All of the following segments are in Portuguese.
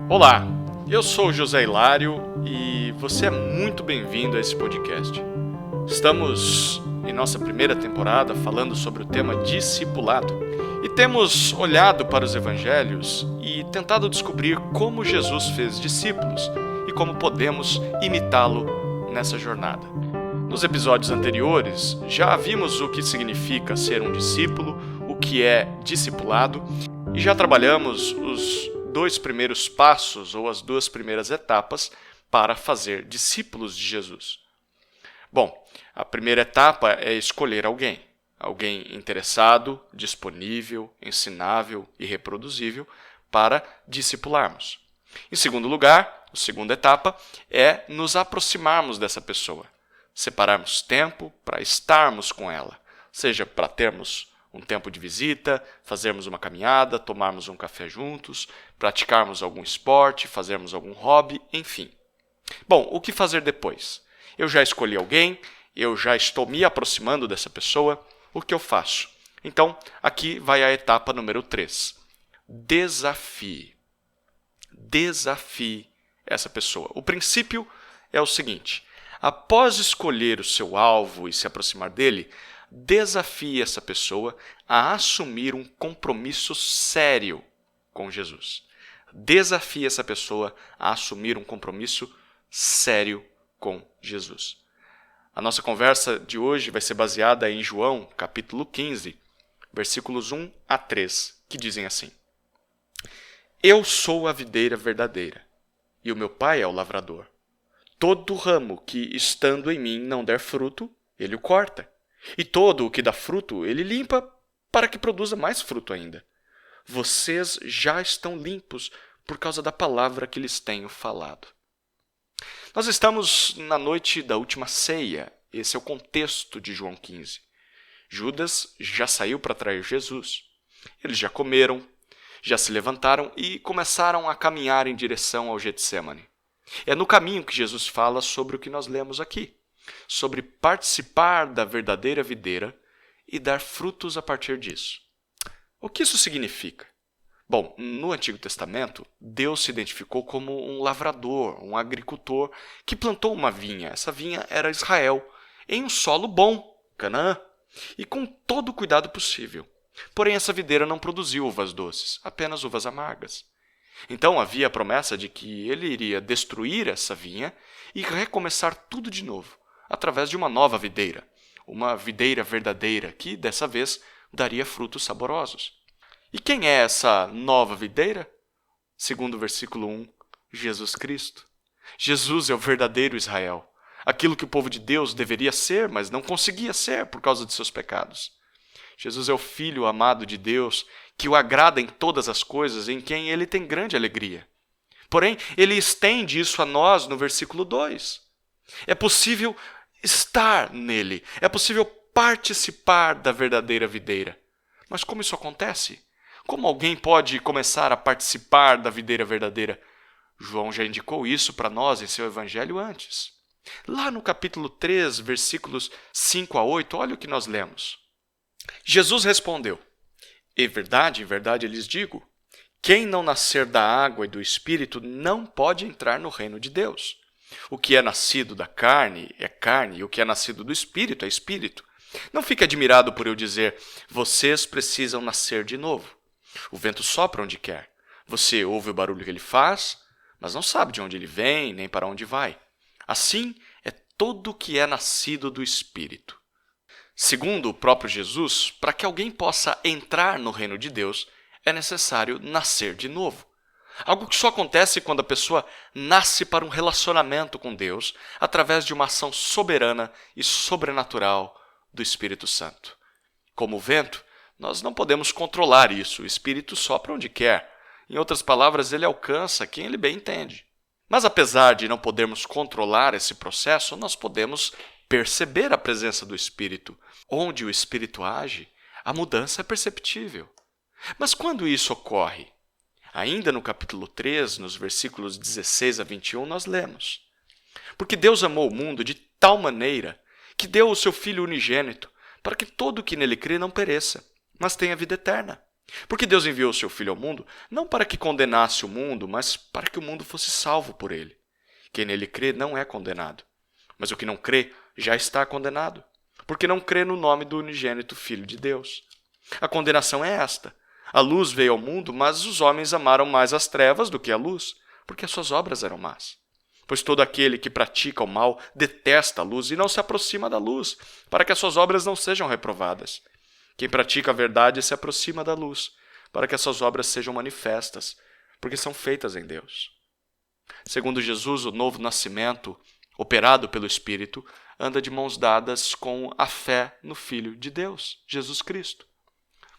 Olá, eu sou o José Hilário e você é muito bem-vindo a esse podcast. Estamos em nossa primeira temporada falando sobre o tema discipulado e temos olhado para os evangelhos e tentado descobrir como Jesus fez discípulos e como podemos imitá-lo nessa jornada. Nos episódios anteriores já vimos o que significa ser um discípulo, o que é discipulado e já trabalhamos os dois primeiros passos ou as duas primeiras etapas para fazer discípulos de Jesus. Bom, a primeira etapa é escolher alguém interessado, disponível, ensinável e reproduzível para discipularmos. Em segundo lugar, a segunda etapa é nos aproximarmos dessa pessoa, separarmos tempo para estarmos com ela, seja para termos um tempo de visita, fazermos uma caminhada, tomarmos um café juntos, praticarmos algum esporte, fazermos algum hobby, enfim. Bom, o que fazer depois? Eu já escolhi alguém, eu já estou me aproximando dessa pessoa, o que eu faço? Então, aqui vai a etapa número 3. Desafie. Desafie essa pessoa. O princípio é o seguinte: após escolher o seu alvo e se aproximar dele, desafie essa pessoa a assumir um compromisso sério com Jesus. Desafie essa pessoa a assumir um compromisso sério com Jesus. A nossa conversa de hoje vai ser baseada em João, capítulo 15, versículos 1 a 3, que dizem assim: Eu sou a videira verdadeira, e o meu Pai é o lavrador. Todo ramo que, estando em mim, não der fruto, ele o corta. E todo o que dá fruto, ele limpa para que produza mais fruto ainda. Vocês já estão limpos por causa da palavra que lhes tenho falado. Nós estamos na noite da última ceia. Esse é o contexto de João 15. Judas já saiu para trair Jesus. Eles já comeram, já se levantaram e começaram a caminhar em direção ao Getsemane. É no caminho que Jesus fala sobre o que nós lemos aqui, sobre participar da verdadeira videira e dar frutos a partir disso. O que isso significa? Bom, no Antigo Testamento, Deus se identificou como um lavrador, um agricultor que plantou uma vinha. Essa vinha era Israel, em um solo bom, Canaã, e com todo o cuidado possível. Porém, essa videira não produziu uvas doces, apenas uvas amargas. Então havia a promessa de que ele iria destruir essa vinha e recomeçar tudo de novo, através de uma nova videira, uma videira verdadeira que, dessa vez, daria frutos saborosos. E quem é essa nova videira? Segundo o versículo 1, Jesus Cristo. Jesus é o verdadeiro Israel, aquilo que o povo de Deus deveria ser, mas não conseguia ser por causa de seus pecados. Jesus é o Filho amado de Deus, que o agrada em todas as coisas, em quem ele tem grande alegria. Porém, ele estende isso a nós no versículo 2. É possível estar nele, é possível participar da verdadeira videira. Mas como isso acontece? Como alguém pode começar a participar da videira verdadeira? João já indicou isso para nós em seu evangelho antes. Lá no capítulo 3, versículos 5 a 8, olha o que nós lemos. Jesus respondeu: em verdade lhes digo, quem não nascer da água e do Espírito não pode entrar no reino de Deus. O que é nascido da carne é carne, e o que é nascido do Espírito é Espírito. Não fique admirado por eu dizer, vocês precisam nascer de novo. O vento sopra onde quer. Você ouve o barulho que ele faz, mas não sabe de onde ele vem, nem para onde vai. Assim é todo o que é nascido do Espírito. Segundo o próprio Jesus, para que alguém possa entrar no reino de Deus, é necessário nascer de novo. Algo que só acontece quando a pessoa nasce para um relacionamento com Deus através de uma ação soberana e sobrenatural do Espírito Santo. Como o vento, nós não podemos controlar isso. O Espírito sopra onde quer. Em outras palavras, ele alcança quem ele bem entende. Mas apesar de não podermos controlar esse processo, nós podemos perceber a presença do Espírito. Onde o Espírito age, a mudança é perceptível. Mas quando isso ocorre? Ainda no capítulo 3, nos versículos 16 a 21, nós lemos: Porque Deus amou o mundo de tal maneira que deu o seu Filho unigênito, para que todo o que nele crê não pereça, mas tenha vida eterna. Porque Deus enviou o seu Filho ao mundo, não para que condenasse o mundo, mas para que o mundo fosse salvo por ele. Quem nele crê não é condenado, mas o que não crê já está condenado, porque não crê no nome do unigênito Filho de Deus. A condenação é esta: a luz veio ao mundo, mas os homens amaram mais as trevas do que a luz, porque as suas obras eram más. Pois todo aquele que pratica o mal detesta a luz e não se aproxima da luz, para que as suas obras não sejam reprovadas. Quem pratica a verdade se aproxima da luz, para que as suas obras sejam manifestas, porque são feitas em Deus. Segundo Jesus, o novo nascimento, operado pelo Espírito, anda de mãos dadas com a fé no Filho de Deus, Jesus Cristo.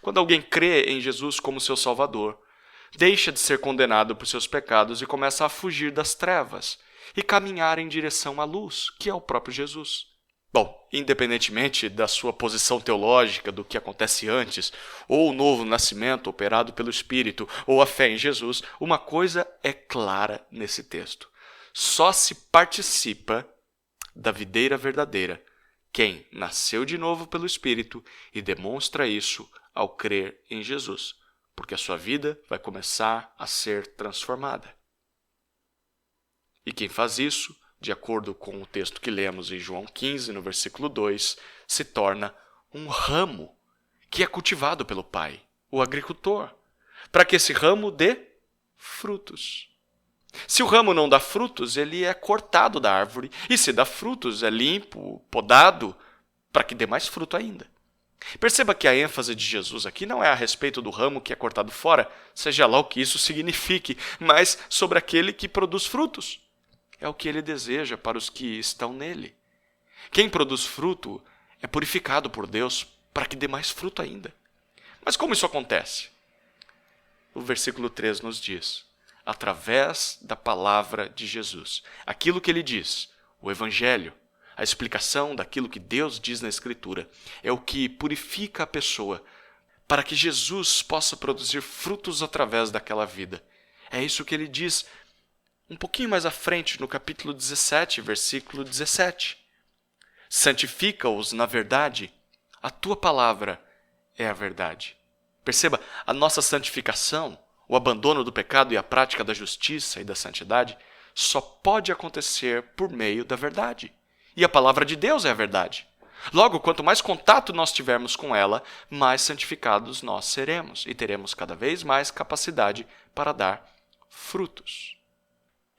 Quando alguém crê em Jesus como seu Salvador, deixa de ser condenado por seus pecados e começa a fugir das trevas e caminhar em direção à luz, que é o próprio Jesus. Bom, independentemente da sua posição teológica, do que acontece antes, ou o novo nascimento operado pelo Espírito, ou a fé em Jesus, uma coisa é clara nesse texto: só se participa da videira verdadeira quem nasceu de novo pelo Espírito e demonstra isso ao crer em Jesus, porque a sua vida vai começar a ser transformada. E quem faz isso, de acordo com o texto que lemos em João 15, no versículo 2, se torna um ramo que é cultivado pelo Pai, o agricultor, para que esse ramo dê frutos. Se o ramo não dá frutos, ele é cortado da árvore, e se dá frutos, é limpo, podado, para que dê mais fruto ainda. Perceba que a ênfase de Jesus aqui não é a respeito do ramo que é cortado fora, seja lá o que isso signifique, mas sobre aquele que produz frutos. É o que ele deseja para os que estão nele. Quem produz fruto é purificado por Deus para que dê mais fruto ainda. Mas como isso acontece? O versículo 3 nos diz: através da palavra de Jesus. Aquilo que ele diz, o Evangelho, a explicação daquilo que Deus diz na Escritura, é o que purifica a pessoa para que Jesus possa produzir frutos através daquela vida. É isso que ele diz um pouquinho mais à frente, no capítulo 17, versículo 17. Santifica-os na verdade, a tua palavra é a verdade. Perceba, a nossa santificação, o abandono do pecado e a prática da justiça e da santidade, só pode acontecer por meio da verdade. E a palavra de Deus é a verdade. Logo, quanto mais contato nós tivermos com ela, mais santificados nós seremos e teremos cada vez mais capacidade para dar frutos.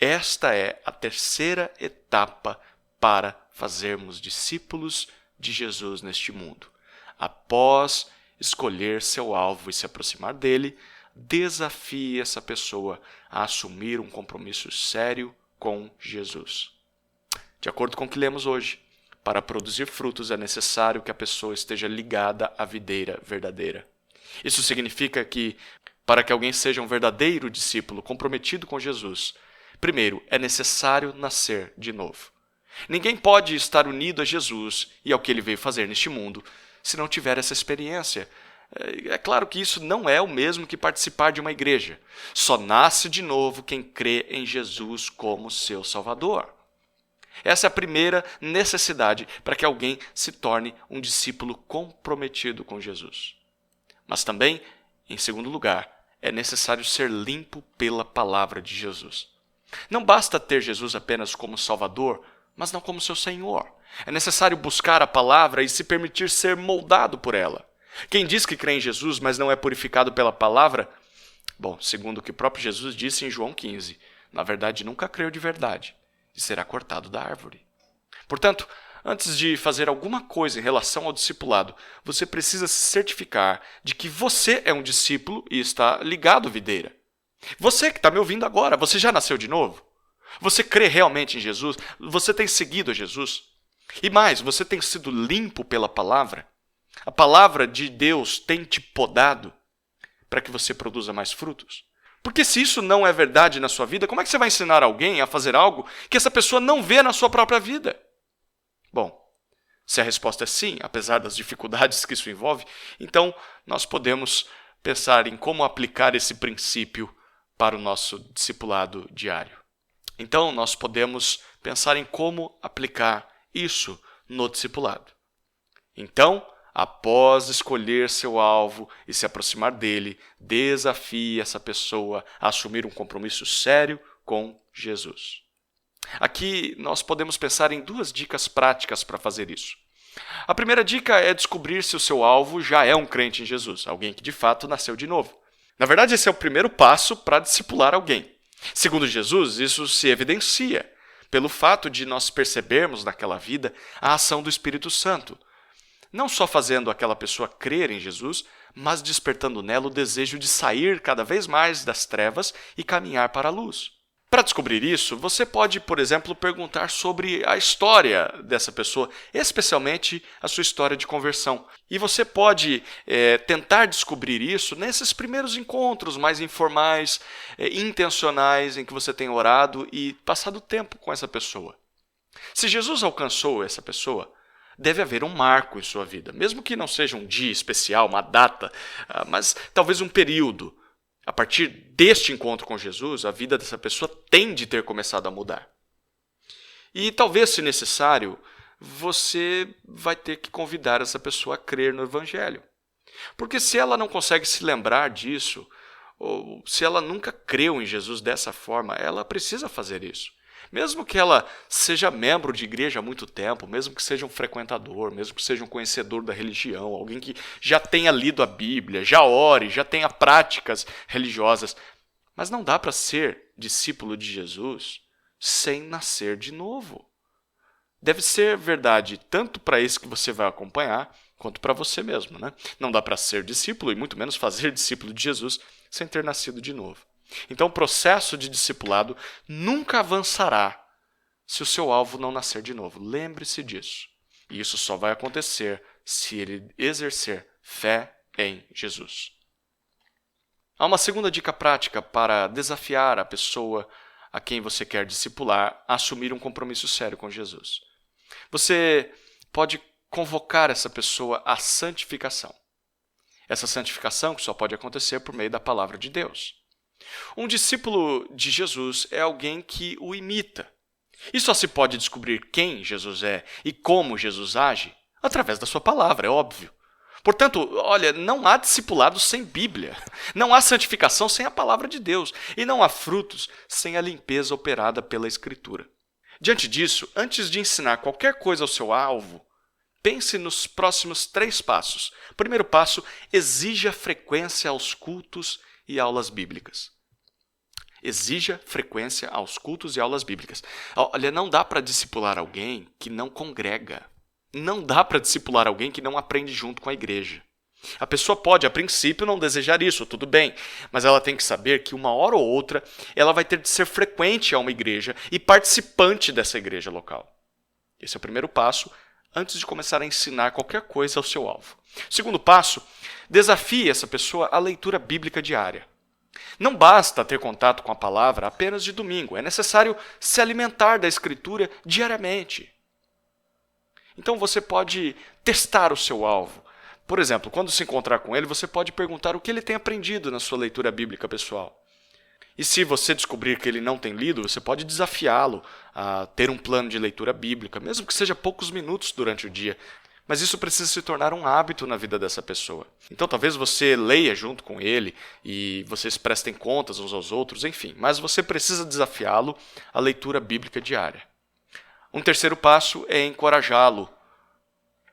Esta é a terceira etapa para fazermos discípulos de Jesus neste mundo. Após escolher seu alvo e se aproximar dele, desafie essa pessoa a assumir um compromisso sério com Jesus. De acordo com o que lemos hoje, para produzir frutos é necessário que a pessoa esteja ligada à videira verdadeira. Isso significa que, para que alguém seja um verdadeiro discípulo comprometido com Jesus, primeiro, é necessário nascer de novo. Ninguém pode estar unido a Jesus e ao que ele veio fazer neste mundo se não tiver essa experiência. É claro que isso não é o mesmo que participar de uma igreja. Só nasce de novo quem crê em Jesus como seu Salvador. Essa é a primeira necessidade para que alguém se torne um discípulo comprometido com Jesus. Mas também, em segundo lugar, é necessário ser limpo pela palavra de Jesus. Não basta ter Jesus apenas como Salvador, mas não como seu Senhor. É necessário buscar a palavra e se permitir ser moldado por ela. Quem diz que crê em Jesus, mas não é purificado pela palavra, bom, segundo o que o próprio Jesus disse em João 15, na verdade nunca creu de verdade e será cortado da árvore. Portanto, antes de fazer alguma coisa em relação ao discipulado, você precisa se certificar de que você é um discípulo e está ligado à videira. Você que está me ouvindo agora, você já nasceu de novo? Você crê realmente em Jesus? Você tem seguido a Jesus? E mais, você tem sido limpo pela palavra? A palavra de Deus tem te podado para que você produza mais frutos? Porque se isso não é verdade na sua vida, como é que você vai ensinar alguém a fazer algo que essa pessoa não vê na sua própria vida? Bom, se a resposta é sim, apesar das dificuldades que isso envolve, então nós podemos pensar em como aplicar esse princípio para o nosso discipulado diário. Então, nós podemos pensar em como aplicar isso no discipulado. Então, Após escolher seu alvo e se aproximar dele, desafie essa pessoa a assumir um compromisso sério com Jesus. Aqui nós podemos pensar em 2 dicas práticas para fazer isso. A primeira dica é descobrir se o seu alvo já é um crente em Jesus, alguém que de fato nasceu de novo. Na verdade, esse é o primeiro passo para discipular alguém. Segundo Jesus, isso se evidencia pelo fato de nós percebermos naquela vida a ação do Espírito Santo, não só fazendo aquela pessoa crer em Jesus, mas despertando nela o desejo de sair cada vez mais das trevas e caminhar para a luz. Para descobrir isso, você pode, por exemplo, perguntar sobre a história dessa pessoa, especialmente a sua história de conversão. E você pode tentar descobrir isso nesses primeiros encontros mais informais, intencionais, em que você tem orado e passado tempo com essa pessoa. Se Jesus alcançou essa pessoa, deve haver um marco em sua vida, mesmo que não seja um dia especial, uma data, mas talvez um período. A partir deste encontro com Jesus, a vida dessa pessoa tem de ter começado a mudar. E talvez, se necessário, você vai ter que convidar essa pessoa a crer no Evangelho. Porque se ela não consegue se lembrar disso, ou se ela nunca creu em Jesus dessa forma, ela precisa fazer isso. Mesmo que ela seja membro de igreja há muito tempo, mesmo que seja um frequentador, mesmo que seja um conhecedor da religião, alguém que já tenha lido a Bíblia, já ore, já tenha práticas religiosas, mas não dá para ser discípulo de Jesus sem nascer de novo. Deve ser verdade tanto para esse que você vai acompanhar, quanto para você mesmo, né? Não dá para ser discípulo e muito menos fazer discípulo de Jesus sem ter nascido de novo. Então, o processo de discipulado nunca avançará se o seu alvo não nascer de novo. Lembre-se disso. E isso só vai acontecer se ele exercer fé em Jesus. Há uma segunda dica prática para desafiar a pessoa a quem você quer discipular a assumir um compromisso sério com Jesus. Você pode convocar essa pessoa à santificação. Essa santificação que só pode acontecer por meio da palavra de Deus. Um discípulo de Jesus é alguém que o imita. E só se pode descobrir quem Jesus é e como Jesus age através da sua palavra, é óbvio. Portanto, olha, não há discipulado sem Bíblia, não há santificação sem a palavra de Deus e não há frutos sem a limpeza operada pela Escritura. Diante disso, antes de ensinar qualquer coisa ao seu alvo, pense nos próximos 3 passos. O primeiro passo, exija frequência aos cultos e aulas bíblicas. Exija frequência aos cultos e aulas bíblicas. Olha, não dá para discipular alguém que não congrega. Não dá para discipular alguém que não aprende junto com a igreja. A pessoa pode, a princípio, não desejar isso, tudo bem, mas ela tem que saber que uma hora ou outra ela vai ter de ser frequente a uma igreja e participante dessa igreja local. Esse é o primeiro passo antes de começar a ensinar qualquer coisa ao seu alvo. Segundo passo, desafie essa pessoa à leitura bíblica diária. Não basta ter contato com a palavra apenas de domingo, é necessário se alimentar da Escritura diariamente. Então você pode testar o seu alvo. Por exemplo, quando se encontrar com ele, você pode perguntar o que ele tem aprendido na sua leitura bíblica pessoal. E se você descobrir que ele não tem lido, você pode desafiá-lo a ter um plano de leitura bíblica, mesmo que seja poucos minutos durante o dia. Mas isso precisa se tornar um hábito na vida dessa pessoa. Então talvez você leia junto com ele e vocês prestem contas uns aos outros, enfim. Mas você precisa desafiá-lo à leitura bíblica diária. Um terceiro passo é encorajá-lo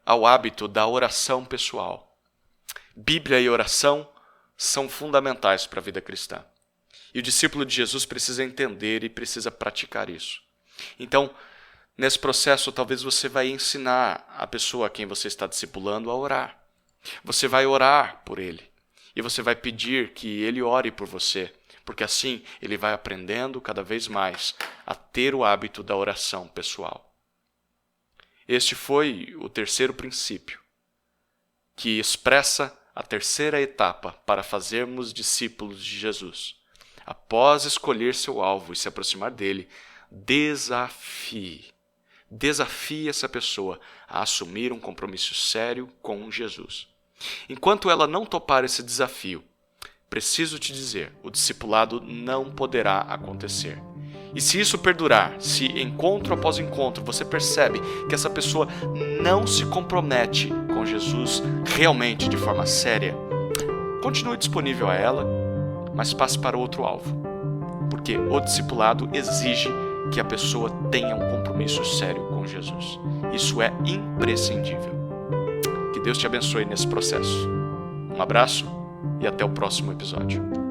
ao hábito da oração pessoal. Bíblia e oração são fundamentais para a vida cristã. E o discípulo de Jesus precisa entender e precisa praticar isso. Então, nesse processo, talvez você vai ensinar a pessoa a quem você está discipulando a orar. Você vai orar por ele. E você vai pedir que ele ore por você. Porque assim ele vai aprendendo cada vez mais a ter o hábito da oração pessoal. Este foi o terceiro princípio, que expressa a terceira etapa para fazermos discípulos de Jesus. Após escolher seu alvo e se aproximar dele, desafie essa pessoa a assumir um compromisso sério com Jesus. Enquanto ela não topar esse desafio, preciso te dizer, o discipulado não poderá acontecer. E se isso perdurar, se encontro após encontro você percebe que essa pessoa não se compromete com com Jesus realmente de forma séria, continue disponível a ela, mas passe para outro alvo, porque o discipulado exige que a pessoa tenha um compromisso sério com Jesus. Isso é imprescindível. Que Deus te abençoe nesse processo. Um abraço e até o próximo episódio.